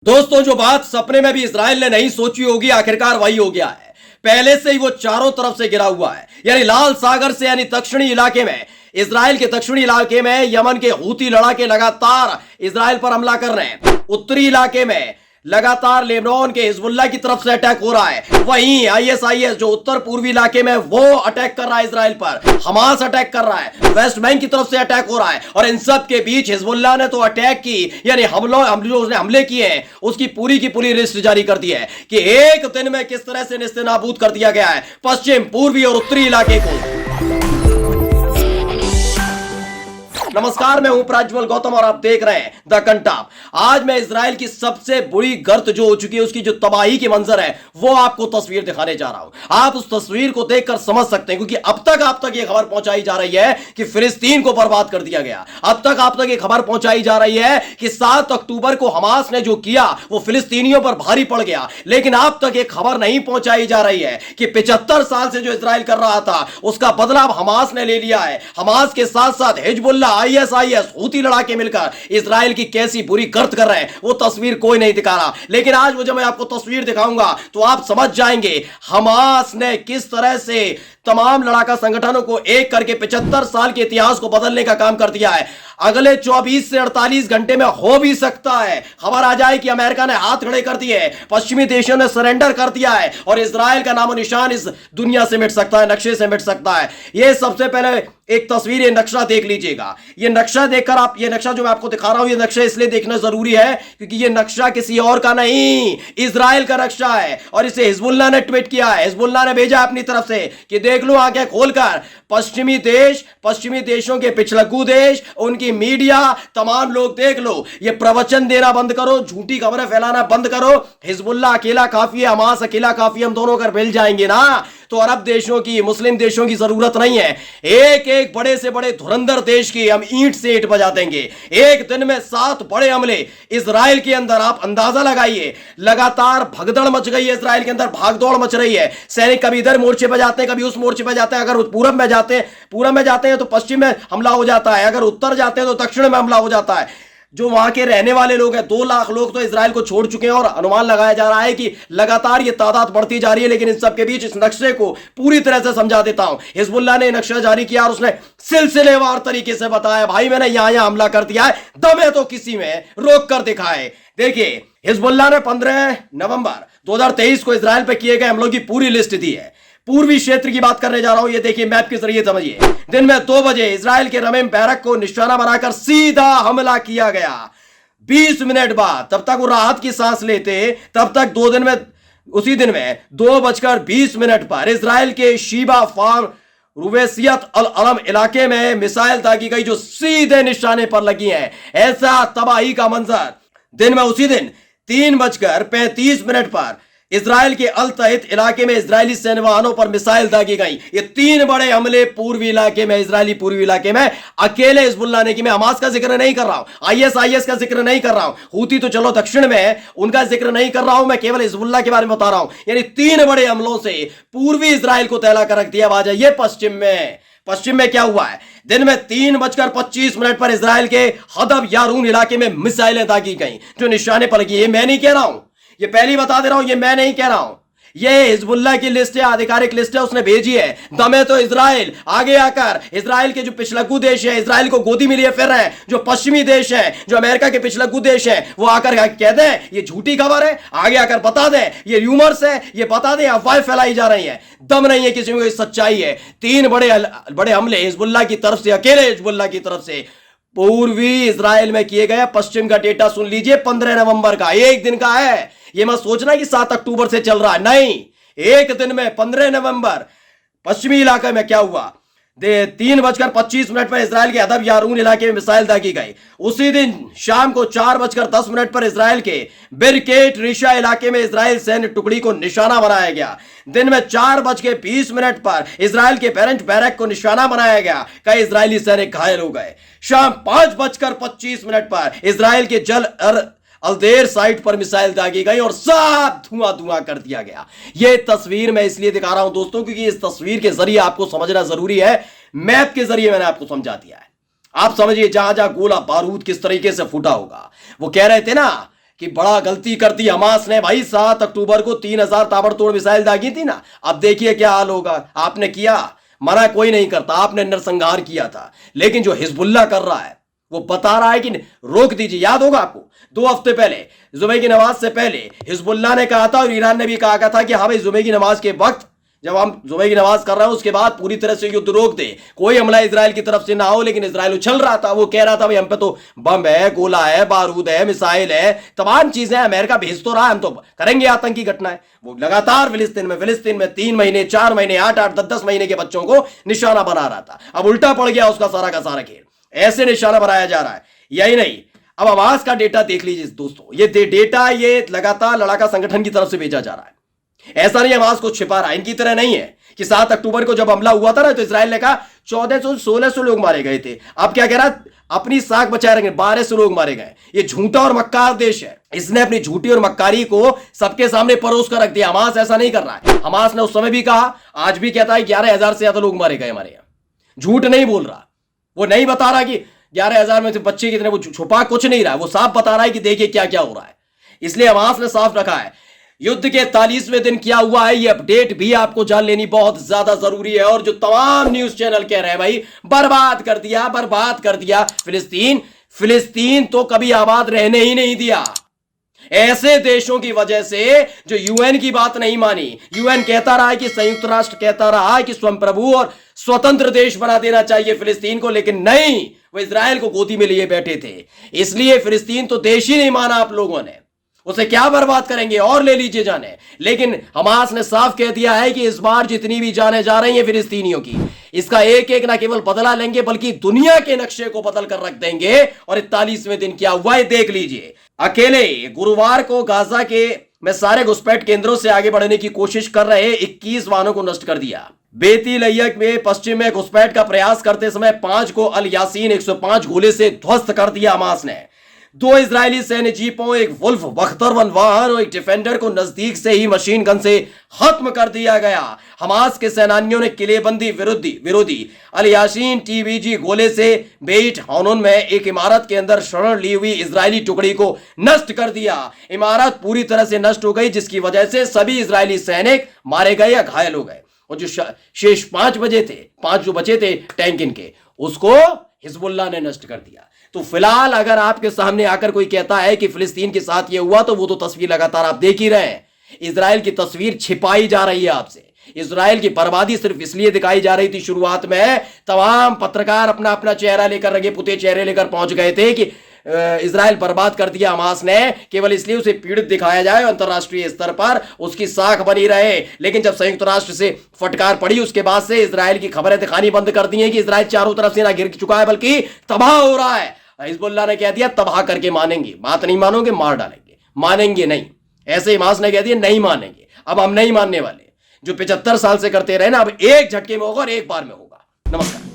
दोस्तों, जो बात सपने में भी इजराइल ने नहीं सोची होगी, आखिरकार वही हो गया है। पहले से ही वो चारों तरफ से घिरा हुआ है, यानी लाल सागर से, यानी दक्षिणी इलाके में, इजराइल के दक्षिणी इलाके में यमन के हूती लड़ाके लगातार इजराइल पर हमला कर रहे हैं। उत्तरी इलाके में लगातार लेबनान के हिजबुल्लाह की तरफ से अटैक हो रहा है। वहीं आईएसआईएस जो उत्तर पूर्वी इलाके में, वो अटैक कर रहा है इजराइल पर। हमास अटैक कर रहा है, वेस्ट बैंक की तरफ से अटैक हो रहा है। और इन सब के बीच हिजबुल्लाह ने तो अटैक की, यानी जो उसने हमले किए हैं उसकी पूरी की पूरी लिस्ट जारी कर दी है कि एक दिन में किस तरह से नेस्तनाबूद कर दिया गया है पश्चिम, पूर्वी और उत्तरी इलाके को। नमस्कार, मैं हूं प्रज्वल गौतम और आप देख रहे हैं द कंटाप। आज मैं इजराइल की सबसे बुरी गर्त जो हो चुकी है, उसकी जो तबाही की मंजर है, वो आपको तस्वीर दिखाने जा रहा हूं। आप उस तस्वीर को देखकर समझ सकते हैं, क्योंकि अब तक आप तक ये खबर पहुंचाई जा रही है कि फिलिस्तीन को बर्बाद कर दिया गया। अब तक आप तक ये खबर पहुंचाई जा रही है कि 7 अक्टूबर को हमास ने जो किया वो फिलिस्तीनियों पर भारी पड़ गया। लेकिन अब तक ये खबर नहीं पहुंचाई जा रही है कि 75 साल से जो इजराइल कर रहा था, उसका बदला हमास ने ले लिया है। हमास के साथ साथ हिजबुल्लाह, आईएसआईएस, हूती लड़ाके मिलकर इजराइल की कैसी बुरी गर्त कर रहे हैं, वो तस्वीर कोई नहीं दिखा रहा। लेकिन आज वो जब मैं आपको तस्वीर दिखाऊंगा तो आप समझ जाएंगे हमास ने किस तरह से तमाम लड़ाका संगठनों को एक करके 75 साल के इतिहास को बदलने का काम कर दिया है। अगले 24 से 48 घंटे में हो भी सकता है खबर आ जाए कि अमेरिका ने हाथ खड़े कर दिए, पश्चिमी देशों ने सरेंडर कर दिया है और इजराइल का नामो निशान इस दुनिया से मिट सकता है, नक्शे से मिट सकता है। यह सबसे पहले एक तस्वीर, ये नक्शा देख लीजिएगा। ये नक्शा देखकर आप, ये नक्शा जो मैं आपको दिखा रहा हूं, ये नक्शा इसलिए देखना जरूरी है क्योंकि ये नक्शा किसी और का नहीं, इजराइल का नक्शा है। और इसे हिजबुल्लाह ने ट्वीट किया है, हिजबुल्लाह ने भेजा अपनी तरफ से कि देख लो आंखें खोलकर, पश्चिमी देश, पश्चिमी देशों के पिछलग्गू देश, उनकी मीडिया, तमाम लोग देख लो, ये प्रवचन देना बंद करो, झूठी खबरें फैलाना बंद करो। हिजबुल्लाह अकेला काफी है, हमास अकेला काफी है, हम दोनों अगर मिल जाएंगे ना तो अरब देशों की, मुस्लिम देशों की जरूरत नहीं है। एक एक बड़े से बड़े धुरंधर देश की हम ईंट से ईंट बजा देंगे। एक दिन में 7 बड़े हमले इजराइल के अंदर, आप अंदाजा लगाइए। लगातार भगदड़ मच गई है इजराइल के अंदर, भागदौड़ मच रही है। सैनिक कभी इधर मोर्चे पर जाते हैं, कभी उस मोर्चे पर जाते हैं। अगर पूरब में जाते हैं तो पश्चिम में हमला हो जाता है, अगर उत्तर जाते हैं तो दक्षिण में हमला हो जाता है। जो वहां के रहने वाले लोग हैं, 2 लाख लोग तो इजराइल को छोड़ चुके हैं और अनुमान लगाया जा रहा है कि लगातार ये तादाद बढ़ती जा रही है। लेकिन इन सबके बीच इस नक्शे को पूरी तरह से समझा देता हूं। हिजबुल्लाह ने नक्शा जारी किया और उसने सिलसिलेवार तरीके से बताया, भाई मैंने यहां हमला कर दिया है, दम है तो किसी में रोक कर दिखाए। देखिए, हिजबुल्लाह ने 15 नवंबर 2023 को इजराइल पर किए गए हमलों की पूरी लिस्ट दी है। पूर्वी क्षेत्र की बात करने जा रहा हूं, ये देखिए मैप के जरिए समझिए। दिन में 2 बजे इजराइल के रमीम बैरक को निशाना बनाकर सीधा हमला किया गया। 20 मिनट बाद, तब तक वो राहत की सांस लेते, तब तक उसी दिन में 2:20 पर इजराइल के शीबा फार्म रुवैसियत अल अलम इलाके में मिसाइल दागी गई जो सीधे निशाने पर लगी है। ऐसा तबाही का मंजर दिन में उसी दिन 3:35 पर इजराइल के अल तहित इलाके में इजरायली सैन्य वाहनों पर मिसाइल दागी गई। ये 3 बड़े हमले पूर्वी इलाके में, इजरायली पूर्वी इलाके में अकेले हिजबुल्लाह ने की। मैं हमास का जिक्र नहीं कर रहा हूं, आईएसआईएस का जिक्र नहीं कर रहा हूं, हूती तो चलो दक्षिण में है, उनका जिक्र नहीं कर रहा हूं, मैं केवल हिजबुल्लाह के बारे में बता रहा हूं। यानी 3 बड़े हमलों से पूर्वी इजराइल को तैला कर रख दिया। आ जाइए पश्चिम में क्या हुआ है। दिन में 3:25 पर इजराइल के हदब यारून इलाके में मिसाइलें दागी गई जो निशाने पर लगी। ये मैं नहीं कह रहा हूं, ये पहली बता दे रहा हूं, ये मैं नहीं कह रहा हूं, ये हिजबुल्लाह की लिस्ट है, आधिकारिक लिस्ट है, उसने भेजी है। दमे तो इजराइल आगे आकर, इजराइल के जो पिछलग्गू देश है, इजराइल को गोदी में लिए फिर रहे हैं, जो पश्चिमी देश है, जो अमेरिका के पिछलग्गू देश है, वो आकर कह दें ये झूठी खबर है, आगे आकर बता दें ये र्यूमर्स है, ये बता दें अफवाहें फैलाई जा रही है। दम नहीं है किसी में, सच्चाई है। 3 बड़े हमले हिजबुल्लाह की तरफ से, अकेले हिजबुल्लाह की तरफ से पूर्वी इजराइल में किए गए। पश्चिम का डेटा सुन लीजिए, 15 नवंबर का, एक दिन का है। ये मत सोचना कि 7 अक्टूबर से चल रहा है, नहीं, एक दिन में 15 नवंबर पश्चिमी इलाके में क्या हुआ। 3:25 पर इजराइल के हदब यारून इलाके में मिसाइल दागी गई। उसी दिन शाम को 4:10 पर इजराइल के बिरकेट रिशा इलाके में इजराइल सैन्य टुकड़ी को निशाना बनाया गया। दिन में 4:20 पर इजराइल के पेरेंट बैरक को निशाना बनाया गया, कई इजरायली सैनिक घायल हो गए। शाम 5:25 पर इजराइल के जल अलदेर साइट पर मिसाइल दागी गई और सब धुआं कर दिया गया। यह तस्वीर मैं इसलिए दिखा रहा हूं दोस्तों क्योंकि इस तस्वीर के जरिए आपको समझना जरूरी है। मैप के जरिए मैंने आपको समझा दिया है। आप समझिए जहां जहां गोला बारूद किस तरीके से फूटा होगा। वो कह रहे थे ना कि बड़ा गलती कर दी हमास ने भाई। 7 अक्टूबर को 3000 ताबड़तोड़ मिसाइल दागी थी ना, अब देखिए क्या हाल होगा। आपने किया, मना कोई नहीं करता, आपने नरसंहार किया था। लेकिन जो हिजबुल्लाह कर रहा है वो बता रहा है कि रोक दीजिए। याद होगा आपको 2 हफ्ते पहले जुमे की नमाज से पहले हिजबुल्लाह ने कहा था और ईरान ने भी कहा था कि हाँ भाई जुमे की नमाज के वक्त जब हम जुमे की नमाज कर रहे हैं उसके बाद पूरी तरह से युद्ध रोक दे, कोई हमला इजराइल की तरफ से ना हो। लेकिन इजराइल उछल रहा था, वो कह रहा था भाई हम पे तो बम है, गोला है, बारूद है, मिसाइल है, तमाम चीजें अमेरिका भेज तो रहा है, हम तो करेंगे आतंकी घटनाएं। वो लगातार फिलिस्तीन में 3 महीने 4 महीने 8-8 10-10 महीने के बच्चों को निशाना बना रहा था। अब उल्टा पड़ गया उसका सारा का सारा खेल, ऐसे निशाना बनाया जा रहा है। यही नहीं, अब हमास का डेटा देख लीजिए दोस्तों, ये डेटा ये लगातार लड़ाका संगठन की तरफ से भेजा जा रहा है। ऐसा नहीं हमास कुछ छिपा रहा है, इनकी तरह नहीं है कि 7 अक्टूबर को जब हमला हुआ था ना तो इजराइल ने कहा 1400-1600 लोग मारे गए थे। अब क्या कह रहा, अपनी साख बचाए रखेंगे, 1200 लोग मारे गए। ये झूठा और मक्कार देश है, इसने अपनी झूठी और मक्कारी को सबके सामने परोस कर रख दिया। हमास ऐसा नहीं कर रहा है। हमास ने उस समय भी कहा, आज भी कहता है 11,000 से ज्यादा लोग मारे गए हमारे यहां। झूठ नहीं बोल रहा, वो नहीं बता रहा कि 11,000 में से बच्चे कितने, वो छुपा कुछ नहीं रहा है, वो साफ बता रहा है कि देखिए क्या क्या हो रहा है। इसलिए हमास ने साफ रखा है युद्ध के 41वें दिन क्या हुआ है, ये अपडेट भी आपको जान लेनी बहुत ज्यादा जरूरी है। और जो तमाम न्यूज चैनल कह रहे हैं भाई बर्बाद कर दिया फिलिस्तीन तो कभी आबाद रहने ही नहीं दिया। ऐसे देशों की वजह से जो यूएन की बात नहीं मानी, यूएन कहता रहा है कि संयुक्त राष्ट्र कहता रहा है कि स्वयंप्रभु और स्वतंत्र देश बना देना चाहिए फिलिस्तीन को, लेकिन नहीं, वो इजराइल को गोदी में लिए बैठे थे। इसलिए फिलिस्तीन तो देश ही नहीं माना आप लोगों ने, उसे क्या बर्बाद करेंगे और ले लीजिए जाने। लेकिन हमास ने साफ कह दिया है कि इस बार जितनी भी जाने जा रही हैं फिलिस्तीनियों की, इसका एक एक ना केवल बदला लेंगे बल्कि दुनिया के नक्शे को बदल कर रख देंगे। और 41वें दिन क्या हुआ है देख लीजिए। अकेले गुरुवार को गाजा के में सारे घुसपैठ केंद्रों से आगे बढ़ने की कोशिश कर रहे 21 वाहनों को नष्ट कर दिया। बेती लैयक में पश्चिम में घुसपैठ का प्रयास करते समय 5 को अल यासीन 105 गोले से ध्वस्त कर दिया हमास ने। 2 इजरायली सैन्य जीपों, एक वुल्फ बख्तर-1 वाहन और एक डिफेंडर को नजदीक से ही मशीन गन से खत्म कर दिया गया। हमास के सेनानियों ने किलेबंदी विरोधी अल यासीन टीबीजी गोले से बेट हानून में एक इमारत के अंदर शरण ली हुई इजरायली टुकड़ी को नष्ट कर दिया। इमारत पूरी तरह से नष्ट हो गई, जिसकी वजह से सभी इजरायली सैनिक मारे गए या घायल हो गए। और जो शेष 5 जो बचे थे टैंक इनके, उसको हिजबुल्लाह ने नष्ट कर दिया। तो फिलहाल अगर आपके सामने आकर कोई कहता है कि फिलिस्तीन के साथ यह हुआ, तो वो तो तस्वीर लगातार आप देख ही रहे हैं। इजराइल की तस्वीर छिपाई जा रही है आपसे। इजराइल की बर्बादी सिर्फ इसलिए दिखाई जा रही थी, शुरुआत में तमाम पत्रकार अपना अपना चेहरा लेकर, रंगे पुते चेहरे लेकर पहुंच गए थे कि इजराइल बर्बाद कर दिया हमास ने, केवल इसलिए उसे पीड़ित दिखाया जाए, अंतरराष्ट्रीय स्तर पर उसकी साख बनी रहे। लेकिन जब संयुक्त राष्ट्र से फटकार पड़ी, उसके बाद से इजराइल की खबरें दिखानी बंद कर दी हैं कि इजराइल चारों तरफ से ना गिर चुका है बल्कि तबाह हो रहा है। हिजबुल्लाह ने कह दिया तबाह करके मानेंगे, बात नहीं मानोगे मार डालेंगे, मानेंगे नहीं। ऐसे हमास ने कह दिया नहीं मानेंगे, अब हम नहीं मानने वाले। जो 75 साल से करते रहे ना, अब एक झटके में होगा और एक बार में होगा। नमस्कार।